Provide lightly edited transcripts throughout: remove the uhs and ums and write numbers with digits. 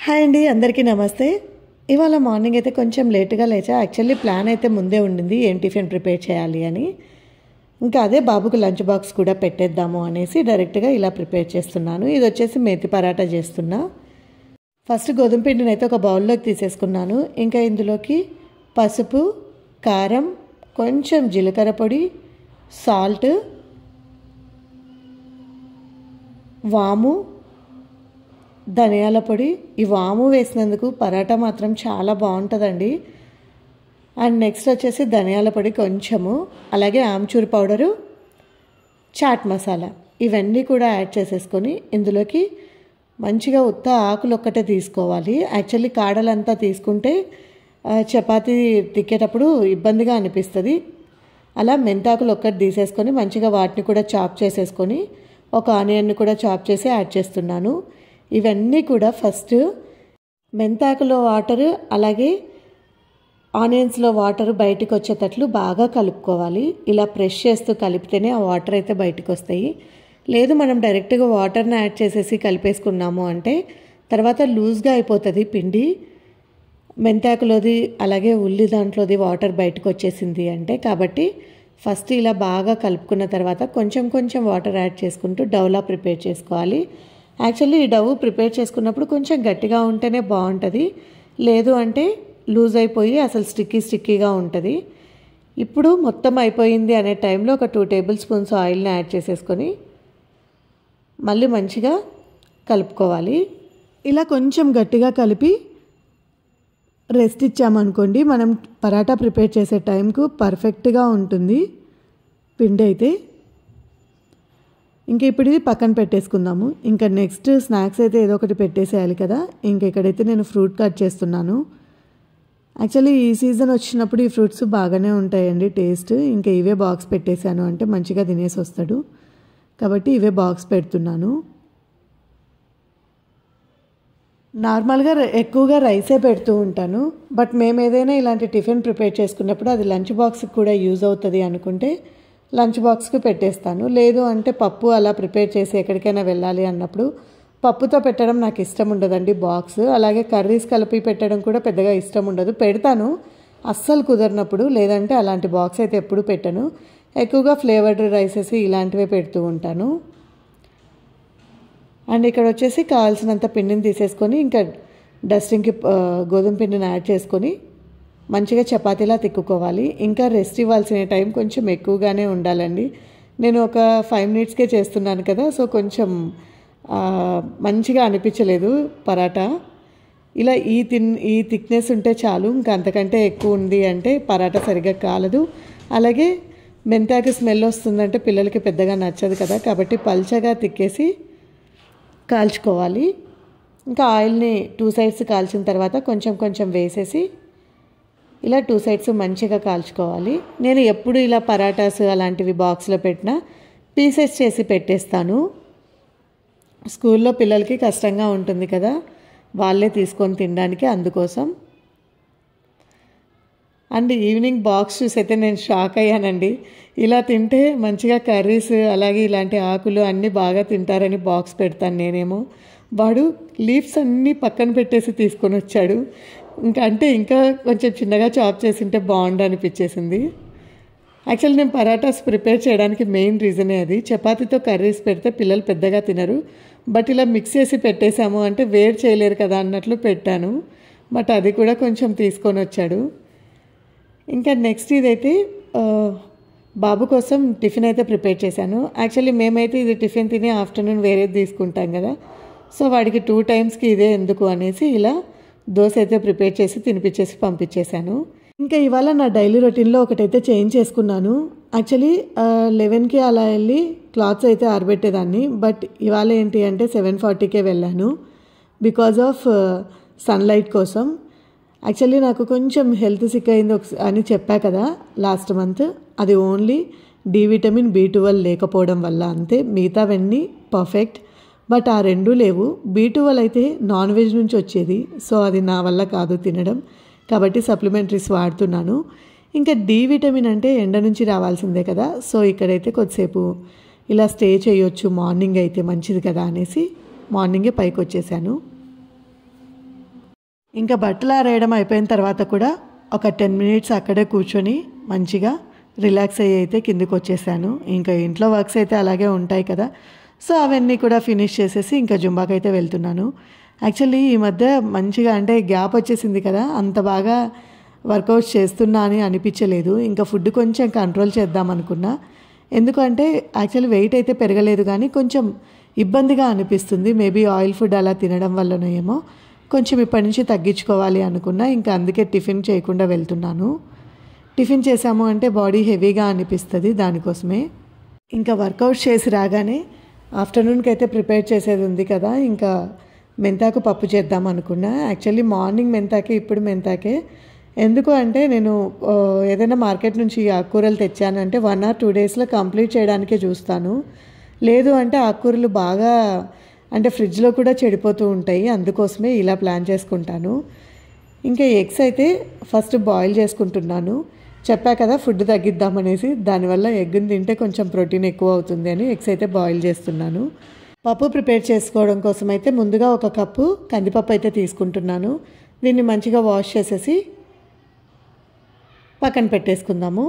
Hi అండి, అందరికీ నమస్తే. ఇవాళ మార్నింగ్ అయితే కొంచెం లేట్గా లేచా. యాక్చువల్లీ ప్లాన్ అయితే ముందే ఉండింది ఏం టిఫిన్ ప్రిపేర్ చేయాలి అని. ఇంకా అదే బాబుకు లంచ్ బాక్స్ కూడా పెట్టేద్దాము అనేసి డైరెక్ట్గా ఇలా ప్రిపేర్ చేస్తున్నాను. ఇది వచ్చేసి మేతి పరాటా చేస్తున్నా. ఫస్ట్ గోధుమ పిండిని అయితే ఒక బౌల్లోకి తీసేసుకున్నాను. ఇంకా ఇందులోకి పసుపు, కారం, కొంచెం జీలకర్ర పొడి, సాల్ట్, వాము, ధనియాల పొడి. ఈ వాము వేసినందుకు పరాటా మాత్రం చాలా బాగుంటుందండి. అండ్ నెక్స్ట్ వచ్చేసి ధనియాల పొడి కొంచెము, అలాగే ఆమ్చూర్ పౌడరు, చాట్ మసాలా, ఇవన్నీ కూడా యాడ్ చేసేసుకొని ఇందులోకి మంచిగా ఉత్త ఆకులు ఒక్కటే తీసుకోవాలి. యాక్చువల్లీ కాడలంతా తీసుకుంటే చపాతీ తిక్కేటప్పుడు ఇబ్బందిగా అనిపిస్తుంది. అలా మెంతాకులు ఒక్కటి తీసేసుకొని మంచిగా వాటిని కూడా చాప్ చేసేసుకొని ఒక ఆనియన్ని కూడా చాప్ చేసి యాడ్ చేస్తున్నాను. ఇవన్నీ కూడా ఫస్ట్ మెంతాకులో వాటరు అలాగే ఆనియన్స్లో వాటర్ బయటికి వచ్చేటట్లు బాగా కలుపుకోవాలి. ఇలా ప్రెస్ చేస్తూ కలిపితేనే ఆ వాటర్ అయితే బయటకు వస్తాయి. లేదు మనం డైరెక్ట్గా వాటర్ని యాడ్ చేసేసి కలిపేసుకున్నాము అంటే తర్వాత లూజ్గా అయిపోతుంది పిండి. మెంతాకులోది అలాగే ఉల్లి దాంట్లోది వాటర్ బయటకు వచ్చేసింది అంటే, కాబట్టి ఫస్ట్ ఇలా బాగా కలుపుకున్న తర్వాత కొంచెం కొంచెం వాటర్ యాడ్ చేసుకుంటూ డౌలా ప్రిపేర్ చేసుకోవాలి. యాక్చువల్లీ ఈ డవ్ ప్రిపేర్ చేసుకున్నప్పుడు కొంచెం గట్టిగా ఉంటేనే బాగుంటుంది, లేదు అంటే లూజ్ అయిపోయి అసలు స్టిక్కీగా ఉంటుంది. ఇప్పుడు మొత్తం అయిపోయింది అనే టైంలో ఒక 2 టేబుల్ స్పూన్స్ ఆయిల్ని యాడ్ చేసేసుకొని మళ్ళీ మంచిగా కలుపుకోవాలి. ఇలా కొంచెం గట్టిగా కలిపి రెస్ట్ ఇచ్చామనుకోండి, మనం పరాటా ప్రిపేర్ చేసే టైంకు పర్ఫెక్ట్గా ఉంటుంది పిండి అయితే. ఇంకా ఇప్పుడు ఇది పక్కన పెట్టేసుకుందాము. ఇంకా నెక్స్ట్ స్నాక్స్ అయితే ఏదో ఒకటి పెట్టేసేయాలి కదా. ఇంకా ఇక్కడైతే నేను ఫ్రూట్ కట్ చేస్తున్నాను. యాక్చువల్లీ ఈ సీజన్ వచ్చినప్పుడు ఈ ఫ్రూట్స్ బాగానే ఉంటాయండి టేస్ట్. ఇంకా ఇవే బాక్స్ పెట్టేశాను అంటే మంచిగా తినేసి వస్తాడు, కాబట్టి ఇవే బాక్స్ పెడుతున్నాను. నార్మల్గా ఎక్కువగా రైసే పెడుతూ ఉంటాను, బట్ మేము ఏదైనా ఇలాంటి టిఫిన్ ప్రిపేర్ చేసుకున్నప్పుడు అది లంచ్ బాక్స్కి కూడా యూజ్ అవుతుంది అనుకుంటే లంచ్ బాక్స్కి పెట్టేస్తాను. లేదు అంటే పప్పు అలా ప్రిపేర్ చేసి ఎక్కడికైనా వెళ్ళాలి అన్నప్పుడు పప్పుతో పెట్టడం నాకు ఇష్టం ఉండదండి బాక్స్. అలాగే కర్రీస్ కలిపి పెట్టడం కూడా పెద్దగా ఇష్టం ఉండదు. పెడతాను అస్సలు కుదరినప్పుడు, లేదంటే అలాంటి బాక్స్ అయితే ఎప్పుడు పెట్టను. ఎక్కువగా ఫ్లేవర్డ్ రైసెస్ ఇలాంటివే పెడుతూ ఉంటాను. అండ్ ఇక్కడ వచ్చేసి కావాల్సినంత పిండిని తీసేసుకొని ఇంకా డస్టింగ్కి గోధుమ పిండిని యాడ్ చేసుకొని మంచిగా చపాతీలా తిక్కుకోవాలి. ఇంకా రెస్ట్ ఇవ్వాల్సిన టైం కొంచెం ఎక్కువగానే ఉండాలండి. నేను ఒక 5 మినిట్స్కే చేస్తున్నాను కదా, సో కొంచెం మంచిగా అనిపించలేదు పరాటా. ఇలా ఈ థిక్నెస్ ఉంటే చాలు, ఇంకా అంతకంటే ఎక్కువ ఉంది అంటే పరాటా సరిగ్గా కాలదు. అలాగే మెంతాకు స్మెల్ వస్తుందంటే పిల్లలకి పెద్దగా నచ్చదు కదా, కాబట్టి పల్చగా తిక్కేసి కాల్చుకోవాలి. ఇంకా ఆయిల్ని 2 సైడ్స్ కాల్చిన తర్వాత కొంచెం కొంచెం వేసేసి ఇలా 2 సైడ్స్ మంచిగా కాల్చుకోవాలి. నేను ఎప్పుడు ఇలా పరాటాస్ అలాంటివి బాక్స్లో పెట్టినా పీసెస్ చేసి పెట్టేస్తాను. స్కూల్లో పిల్లలకి కష్టంగా ఉంటుంది కదా వాళ్ళే తీసుకొని తినడానికి, అందుకోసం. అండ్ ఈవినింగ్ బాక్స్ చూసైతే నేను షాక్ అయ్యానండి. ఇలా తింటే మంచిగా కర్రీస్ అలాగే ఇలాంటి ఆకులు అన్నీ బాగా తింటారని బాక్స్ పెడతాను నేనేమో, వాడు లీవ్స్ అన్నీ పక్కన పెట్టేసి తీసుకొని వచ్చాడు. ఇంకా కొంచెం చిన్నగా చాప్ చేసింటే బాగుండు అనిపించేసింది. యాక్చువల్లీ నేను పరాటాస్ ప్రిపేర్ చేయడానికి మెయిన్ రీజనే అది. చపాతీతో కర్రీస్ పెడితే పిల్లలు పెద్దగా తినరు, బట్ ఇలా మిక్స్ చేసి పెట్టేశాము అంటే వేరు చేయలేరు కదా అన్నట్లు పెట్టాను, బట్ అది కూడా కొంచెం తీసుకొని వచ్చాడు. ఇంకా నెక్స్ట్ ఇదైతే బాబు కోసం టిఫిన్ అయితే ప్రిపేర్ చేశాను. యాక్చువల్లీ మేమైతే ఇది టిఫిన్ తిని ఆఫ్టర్నూన్ వేరేది తీసుకుంటాం కదా, సో వాడికి 2 టైమ్స్కి ఇదే ఎందుకు అనేసి ఇలా దోశ అయితే ప్రిపేర్ చేసి తినిపించేసి పంపించేశాను. ఇంకా ఇవాళ నా డైలీ రొటీన్లో ఒకటైతే చేంజ్ చేసుకున్నాను. యాక్చువల్లీ 11కి అలా వెళ్ళి క్లాత్స్ అయితే ఆరబెట్టేదాన్ని, బట్ ఇవాళ ఏంటి అంటే 7:40కే వెళ్ళాను బికాజ్ ఆఫ్ సన్లైట్ కోసం. యాక్చువల్లీ నాకు కొంచెం హెల్త్ సిక్ అయింది అని చెప్పా కదా లాస్ట్ మంత్, అది ఓన్లీ డి విటమిన్ B12 లేకపోవడం వల్ల అంతే. మిగతావన్నీ పర్ఫెక్ట్, బట్ ఆ 2 లేవు. B12 అయితే నాన్ వెజ్ నుంచి వచ్చేది, సో అది నా వల్ల కాదు తినడం, కాబట్టి సప్లిమెంటరీస్ వాడుతున్నాను. ఇంకా డి విటమిన్ అంటే ఎండ నుంచి రావాల్సిందే కదా, సో ఇక్కడైతే కొద్దిసేపు ఇలా స్టే చేయొచ్చు మార్నింగ్ అయితే మంచిది కదా అనేసి మార్నింగే పైకి వచ్చేసాను. ఇంకా బట్టలు ఆరేయడం అయిపోయిన తర్వాత కూడా ఒక 10 మినిట్స్ అక్కడే కూర్చొని మంచిగా రిలాక్స్ అయ్యి అయితే కిందకి వచ్చేసాను. ఇంకా ఇంట్లో వర్క్స్ అయితే అలాగే ఉంటాయి కదా, సో అవన్నీ కూడా ఫినిష్ చేసేసి ఇంకా జుంబాకి అయితే వెళ్తున్నాను. యాక్చువల్లీ ఈ మధ్య మంచిగా అంటే గ్యాప్ వచ్చేసింది కదా, అంత బాగా వర్కౌట్స్ చేస్తున్నా అని అనిపించలేదు. ఇంకా ఫుడ్ కొంచెం కంట్రోల్ చేద్దాం అనుకున్నా. ఎందుకంటే యాక్చువల్లీ వెయిట్ అయితే పెరగలేదు కానీ కొంచెం ఇబ్బందిగా అనిపిస్తుంది. మేబీ ఆయిల్ ఫుడ్ అలా తినడం వల్లనో ఏమో కొంచెం ఇప్పటి నుంచి తగ్గించుకోవాలి అనుకున్నా. ఇంకా అందుకే టిఫిన్ చేయకుండా వెళ్తున్నాను. టిఫిన్ చేసాము అంటే బాడీ హెవీగా అనిపిస్తుంది, దానికోసమే. ఇంకా వర్కౌట్ చేసి రాగానే ఆఫ్టర్నూన్కి అయితే ప్రిపేర్ చేసేది ఉంది కదా, ఇంకా మెంతాకు పప్పు చేద్దాం అనుకున్నా. యాక్చువల్లీ మార్నింగ్ మెంతాకే, ఇప్పుడు మెంతాకే. ఎందుకు అంటే నేను ఏదైనా మార్కెట్ నుంచి ఆకుకూరలు తెచ్చానంటే 1 or 2 డేస్లో కంప్లీట్ చేయడానికే చూస్తాను. లేదు అంటే ఆకుకూరలు బాగా అంటే ఫ్రిడ్జ్లో కూడా చెడిపోతూ ఉంటాయి, అందుకోసమే ఇలా ప్లాన్ చేసుకుంటాను. ఇంకా ఎగ్స్ అయితే ఫస్ట్ బాయిల్ చేసుకుంటున్నాను. చెప్పా కదా ఫుడ్ తగ్గిద్దామనేసి, దానివల్ల ఎగ్ని తింటే కొంచెం ప్రోటీన్ ఎక్కువ అవుతుంది అని ఎగ్స్ అయితే బాయిల్ చేస్తున్నాను. పప్పు ప్రిపేర్ చేసుకోవడం కోసం అయితే ముందుగా 1 కప్పు కందిపప్పు అయితే తీసుకుంటున్నాను. దీన్ని మంచిగా వాష్ చేసేసి పక్కన పెట్టేసుకుందాము.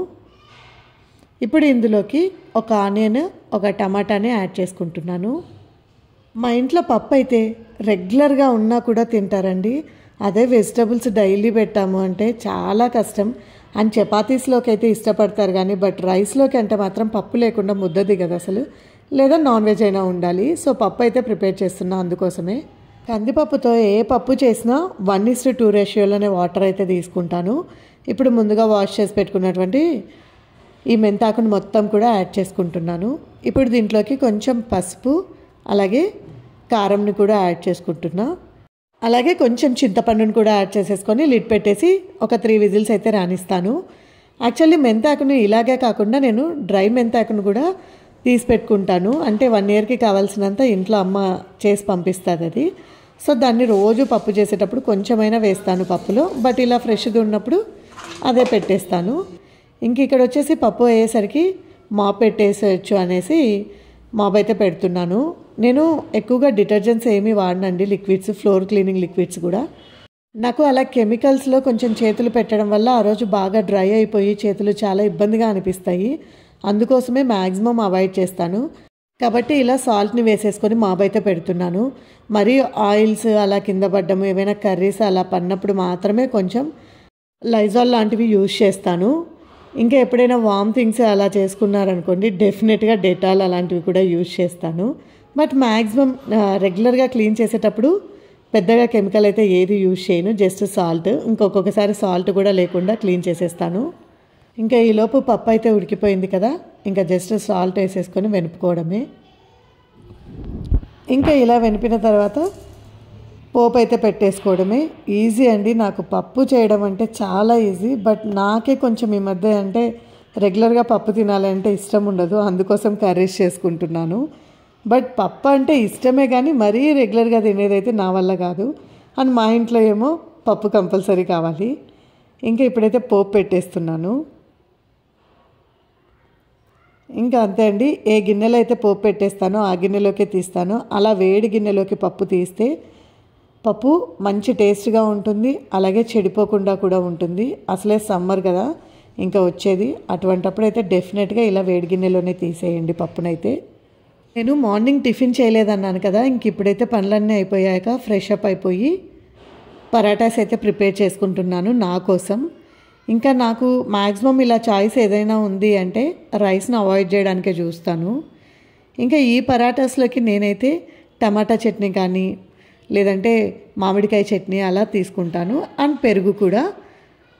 ఇప్పుడు ఇందులోకి 1 ఆనియన్, 1 టమాటాని యాడ్ చేసుకుంటున్నాను. మా ఇంట్లో పప్పు అయితే రెగ్యులర్గా ఉన్నా కూడా తింటారండి. అదే వెజిటబుల్స్ డైలీ పెట్టాము అంటే చాలా కష్టం. అండ్ చపాతీస్లోకి అయితే ఇష్టపడతారు కానీ, బట్ రైస్లోకి అంటే మాత్రం పప్పు లేకుండా ముద్ద దిగదు అసలు. లేదా నాన్ వెజ్ అయినా ఉండాలి. సో పప్పు అయితే ప్రిపేర్ చేస్తున్నా, అందుకోసమే. కందిపప్పుతో ఏ పప్పు చేసినా 1:2 రేషియోలోనే వాటర్ అయితే తీసుకుంటాను. ఇప్పుడు ముందుగా వాష్ చేసి పెట్టుకున్నటువంటి ఈ మెంతాకును మొత్తం కూడా యాడ్ చేసుకుంటున్నాను. ఇప్పుడు దీంట్లోకి కొంచెం పసుపు, అలాగే కారంని కూడా యాడ్ చేసుకుంటున్నా. అలాగే కొంచెం చింతపండుని కూడా యాడ్ చేసేసుకొని లిడ్ పెట్టేసి ఒక 3 విజిల్స్ అయితే రానిస్తాను. యాక్చువల్లీ మెంతాకుని ఇలాగే కాకుండా నేను డ్రై మెంతాకును కూడా తీసి పెట్టుకుంటాను. అంటే 1 ఇయర్కి కావాల్సినంత ఇంట్లో అమ్మ చేసి పంపిస్తుంది అది. సో దాన్ని రోజు పప్పు చేసేటప్పుడు కొంచెమైనా వేస్తాను పప్పులో, బట్ ఇలా ఫ్రెష్గా ఉన్నప్పుడు అదే పెట్టేస్తాను. ఇంక ఇక్కడ వచ్చేసి పప్పు అయ్యేసరికి మాప్ పెట్టేసేయచ్చు అనేసి మాప్ అయితే పెడుతున్నాను. నేను ఎక్కువగా డిటర్జెంట్స్ ఏమీ వాడనండి, లిక్విడ్స్, ఫ్లోర్ క్లీనింగ్ లిక్విడ్స్ కూడా. నాకు అలా కెమికల్స్లో కొంచెం చేతులు పెట్టడం వల్ల ఆ రోజు బాగా డ్రై అయిపోయి చేతులు చాలా ఇబ్బందిగా అనిపిస్తాయి. అందుకోసమే మ్యాక్సిమం అవాయిడ్ చేస్తాను. కాబట్టి ఇలా సాల్ట్ని వేసేసుకొని మాప్ అయితే పెడుతున్నాను. మరి ఆయిల్స్ అలా కింద పడ్డము, ఏమైనా కర్రీస్ అలా పడినప్పుడు మాత్రమే కొంచెం లైజాల్ లాంటివి యూజ్ చేస్తాను. ఇంకా ఎప్పుడైనా వామిటింగ్స్ అలా చేసుకున్నారనుకోండి, డెఫినెట్గా డెటాల్ అలాంటివి కూడా యూజ్ చేస్తాను. బట్ మ్యాక్సిమం రెగ్యులర్గా క్లీన్ చేసేటప్పుడు పెద్దగా కెమికల్ అయితే ఏది యూజ్ చేయను, జస్ట్ సాల్ట్. ఇంకొకసారి సాల్ట్ కూడా లేకుండా క్లీన్ చేసేస్తాను. ఇంకా ఈలోపు పప్పు అయితే ఉడికిపోయింది కదా, ఇంకా జస్ట్ సాల్ట్ వేసేసుకొని వెనుపుకోవడమే. ఇంకా ఇలా వెనిపిన తర్వాత పోపు అయితే పెట్టేసుకోవడమే. ఈజీ అండి. నాకు పప్పు చేయడం అంటే చాలా ఈజీ, బట్ నాకే కొంచెం ఈ మధ్య అంటే రెగ్యులర్గా పప్పు తినాలంటే ఇష్టం ఉండదు, అందుకోసం కర్రీస్ చేసుకుంటున్నాను. బట్ పప్పు అంటే ఇష్టమే కానీ మరీ రెగ్యులర్గా తినేదైతే నా వల్ల కాదు. అండ్ మా ఇంట్లో ఏమో పప్పు కంపల్సరీ కావాలి. ఇంకా ఇప్పుడైతే పోపు పెట్టేస్తున్నాను. ఇంకా అంతే అండి. ఏ గిన్నెలో అయితే పోపు పెట్టేస్తానో ఆ గిన్నెలోకే తీస్తాను. అలా వేడి గిన్నెలోకి పప్పు తీస్తే పప్పు మంచి టేస్ట్గా ఉంటుంది, అలాగే చెడిపోకుండా కూడా ఉంటుంది. అసలే సమ్మర్ కదా ఇంకా వచ్చేది, అటువంటప్పుడు అయితే డెఫినెట్గా ఇలా వేడి గిన్నెలోనే తీసేయండి పప్పునైతే. నేను మార్నింగ్ టిఫిన్ చేయలేదన్నాను కదా, ఇంక ఇప్పుడైతే పనులన్నీ అయిపోయాక ఫ్రెష్ అప్ అయిపోయి పరాటాస్ అయితే ప్రిపేర్ చేసుకుంటున్నాను నా కోసం. ఇంకా నాకు మ్యాక్సిమం ఇలా చాయిస్ ఏదైనా ఉంది అంటే రైస్ని అవాయిడ్ చేయడానికే చూస్తాను. ఇంకా ఈ పరాటాస్లోకి నేనైతే టమాటా చట్నీ కానీ లేదంటే మామిడికాయ చట్నీ అలా తీసుకుంటాను. అండ్ పెరుగు కూడా.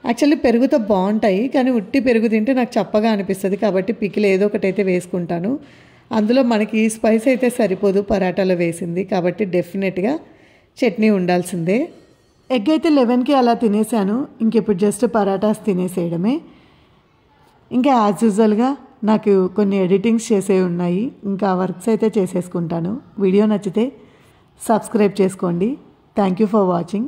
యాక్చువల్లీ పెరుగుతో బాగుంటాయి కానీ ఉట్టి పెరుగు తింటే నాకు చప్పగా అనిపిస్తుంది, కాబట్టి పికిల్ ఏదో ఒకటి అయితే వేసుకుంటాను. అందులో మనకి ఈ స్పైస్ అయితే సరిపోదు పరాటాలో వేసింది, కాబట్టి డెఫినెట్గా చట్నీ ఉండాల్సిందే. ఎగ్ అయితే 11కి అలా తినేసాను. ఇంక ఇప్పుడు జస్ట్ పరాటాస్ తినేసేయడమే. ఇంకా యాజ్ యూజువల్గా నాకు కొన్ని ఎడిటింగ్స్ చేసేవి ఉన్నాయి, ఇంకా వర్క్స్ అయితే చేసేసుకుంటాను. వీడియో నచ్చితే సబ్స్క్రైబ్ చేసుకోండి. Thank you for watching.